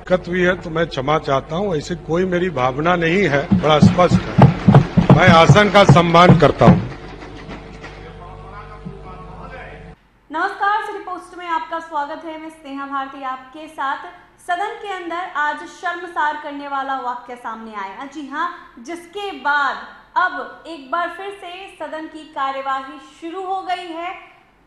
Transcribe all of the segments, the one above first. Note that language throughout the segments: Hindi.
दिक्कत हुई है तो मैं क्षमा चाहता हूं। ऐसे कोई मेरी भावना नहीं है, बड़ा स्पष्ट है। मैं आसन का सम्मान करता हूं। नमस्कार, सिटी पोस्ट में आपका स्वागत है। मैं स्नेहा भारती आपके साथ। सदन के अंदर आज शर्मसार करने वाला वाक्य सामने आया। जी हां, जिसके बाद अब एक बार फिर से सदन की कार्यवाही शुरू हो गई है।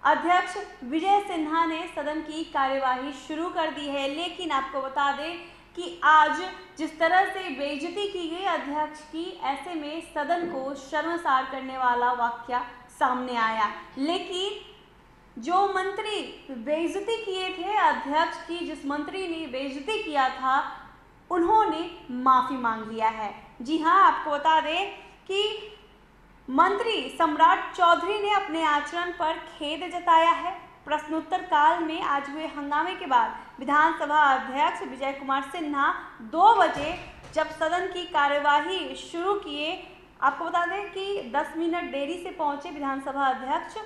अध्यक्ष विजय सिन्हा ने सदन की कार्यवाही शुरू कर दी है, लेकिन आपको बता दें कि आज जिस तरह से बेइज्जती की गई अध्यक्ष की, ऐसे में सदन को शर्मसार करने वाला वाक्य सामने आया। लेकिन जो मंत्री बेइज्जती किए थे अध्यक्ष की, जिस मंत्री ने बेइज्जती किया था, उन्होंने माफी मांग लिया है। जी हां, आपको बता दें कि मंत्री सम्राट चौधरी ने अपने आचरण पर खेद जताया है। प्रश्नोत्तर काल में आज हुए हंगामे के बाद विधानसभा अध्यक्ष विजय कुमार सिन्हा 2 बजे जब सदन की कार्यवाही शुरू किए, आपको बता दें कि 10 मिनट देरी से पहुंचे विधानसभा अध्यक्ष।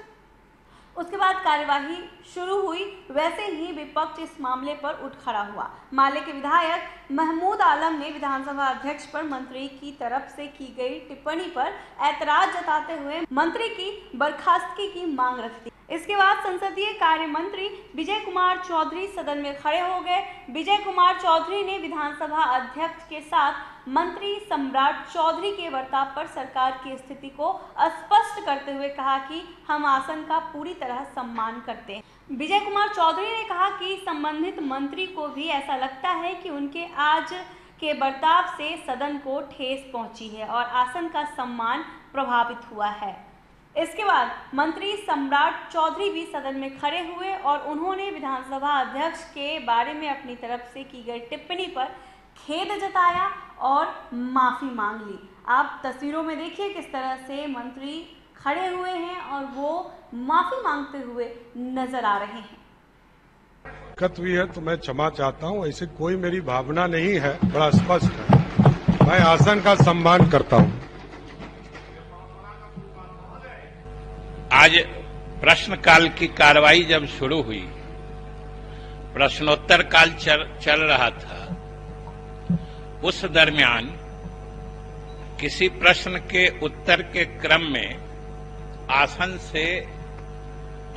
उसके बाद कार्यवाही शुरू हुई। वैसे ही विपक्ष इस मामले पर उठ खड़ा हुआ। माले के विधायक महमूद आलम ने विधानसभा अध्यक्ष पर मंत्री की तरफ से की गई टिप्पणी पर ऐतराज जताते हुए मंत्री की बर्खास्तगी की मांग रख दी। इसके बाद संसदीय कार्य मंत्री विजय कुमार चौधरी सदन में खड़े हो गए। विजय कुमार चौधरी ने विधानसभा अध्यक्ष के साथ मंत्री सम्राट चौधरी के बर्ताव पर सरकार की स्थिति को स्पष्ट करते हुए कहा कि हम आसन का पूरी तरह सम्मान करते हैं। विजय कुमार चौधरी ने कहा कि संबंधित मंत्री को भी ऐसा लगता है कि उनके आज के बर्ताव से सदन को ठेस पहुंची है और आसन का सम्मान प्रभावित हुआ है। इसके बाद मंत्री सम्राट चौधरी भी सदन में खड़े हुए और उन्होंने विधानसभा अध्यक्ष के बारे में अपनी तरफ से की गई टिप्पणी पर खेद जताया और माफी मांग ली। आप तस्वीरों में देखिए किस तरह से मंत्री खड़े हुए हैं और वो माफी मांगते हुए नजर आ रहे हैं। दिक्कत हुई है तो मैं क्षमा चाहता हूं। ऐसे कोई मेरी भावना नहीं है, बड़ा स्पष्ट है। मैं आसन का सम्मान करता हूं। आज प्रश्नकाल की कार्रवाई जब शुरू हुई, प्रश्नोत्तर काल चल रहा था, उस दरमियान किसी प्रश्न के उत्तर के क्रम में आसन से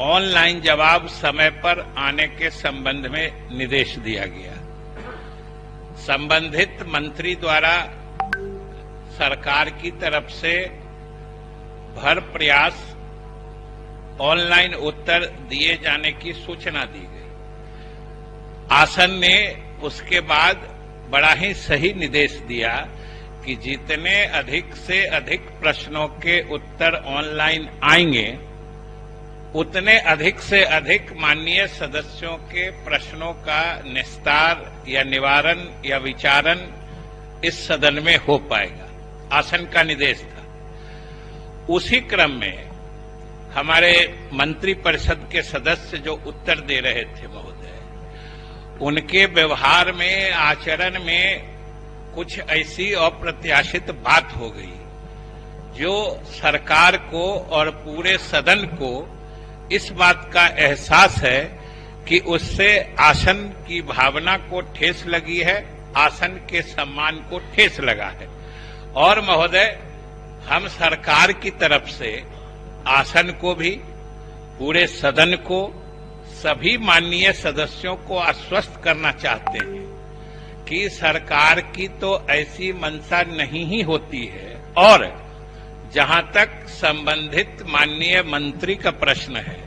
ऑनलाइन जवाब समय पर आने के संबंध में निर्देश दिया गया। संबंधित मंत्री द्वारा सरकार की तरफ से भर प्रयास ऑनलाइन उत्तर दिए जाने की सूचना दी गई। आसन ने उसके बाद बड़ा ही सही निर्देश दिया कि जितने अधिक से अधिक प्रश्नों के उत्तर ऑनलाइन आएंगे, उतने अधिक से अधिक माननीय सदस्यों के प्रश्नों का निस्तार या निवारण या विचारण इस सदन में हो पाएगा। आसन का निर्देश था। उसी क्रम में हमारे मंत्री परिषद के सदस्य जो उत्तर दे रहे थे महोदय, उनके व्यवहार में, आचरण में कुछ ऐसी अप्रत्याशित बात हो गई जो सरकार को और पूरे सदन को इस बात का एहसास है कि उससे आसन की भावना को ठेस लगी है, आसन के सम्मान को ठेस लगा है। और महोदय, हम सरकार की तरफ से आसन को भी, पूरे सदन को, सभी माननीय सदस्यों को आश्वस्त करना चाहते हैं कि सरकार की तो ऐसी मंशा नहीं ही होती है। और जहां तक संबंधित माननीय मंत्री का प्रश्न है,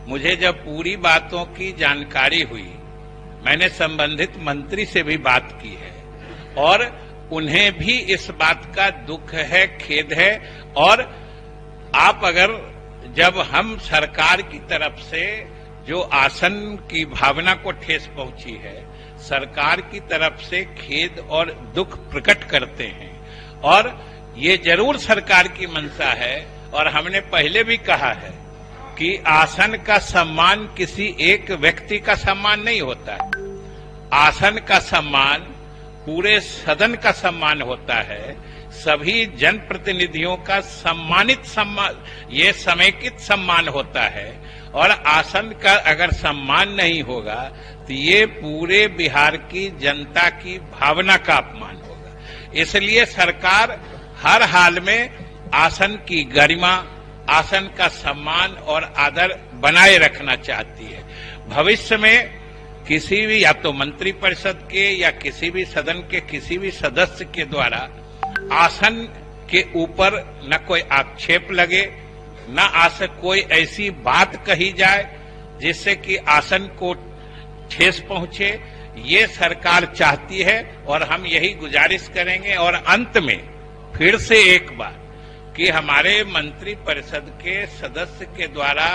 मुझे जब पूरी बातों की जानकारी हुई, मैंने संबंधित मंत्री से भी बात की है और उन्हें भी इस बात का दुख है, खेद है। और आप अगर, जब हम सरकार की तरफ से जो आसन की भावना को ठेस पहुंची है, सरकार की तरफ से खेद और दुख प्रकट करते हैं और ये जरूर सरकार की मंशा है। और हमने पहले भी कहा है कि आसन का सम्मान किसी एक व्यक्ति का सम्मान नहीं होता है। आसन का सम्मान पूरे सदन का सम्मान होता है, सभी जनप्रतिनिधियों का सम्मानित सम्मान, ये समेकित सम्मान होता है। और आसन का अगर सम्मान नहीं होगा तो ये पूरे बिहार की जनता की भावना का अपमान होगा। इसलिए सरकार हर हाल में आसन की गरिमा, आसन का सम्मान और आदर बनाए रखना चाहती है। भविष्य में किसी भी या तो मंत्रिपरिषद के या किसी भी सदन के किसी भी सदस्य के द्वारा आसन के ऊपर न कोई आक्षेप लगे, न आसन कोई ऐसी बात कही जाए जिससे कि आसन को ठेस पहुंचे, ये सरकार चाहती है और हम यही गुजारिश करेंगे। और अंत में फिर से एक बार कि हमारे मंत्रिपरिषद के सदस्य के द्वारा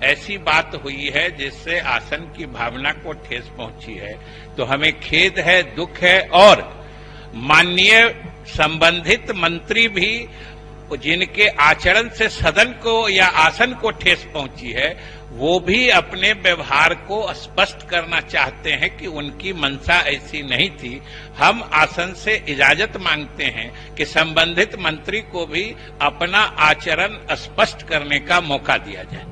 ऐसी बात हुई है जिससे आसन की भावना को ठेस पहुंची है, तो हमें खेद है, दुख है। और माननीय संबंधित मंत्री भी जिनके आचरण से सदन को या आसन को ठेस पहुंची है, वो भी अपने व्यवहार को स्पष्ट करना चाहते हैं कि उनकी मंशा ऐसी नहीं थी। हम आसन से इजाजत मांगते हैं कि संबंधित मंत्री को भी अपना आचरण स्पष्ट करने का मौका दिया जाए।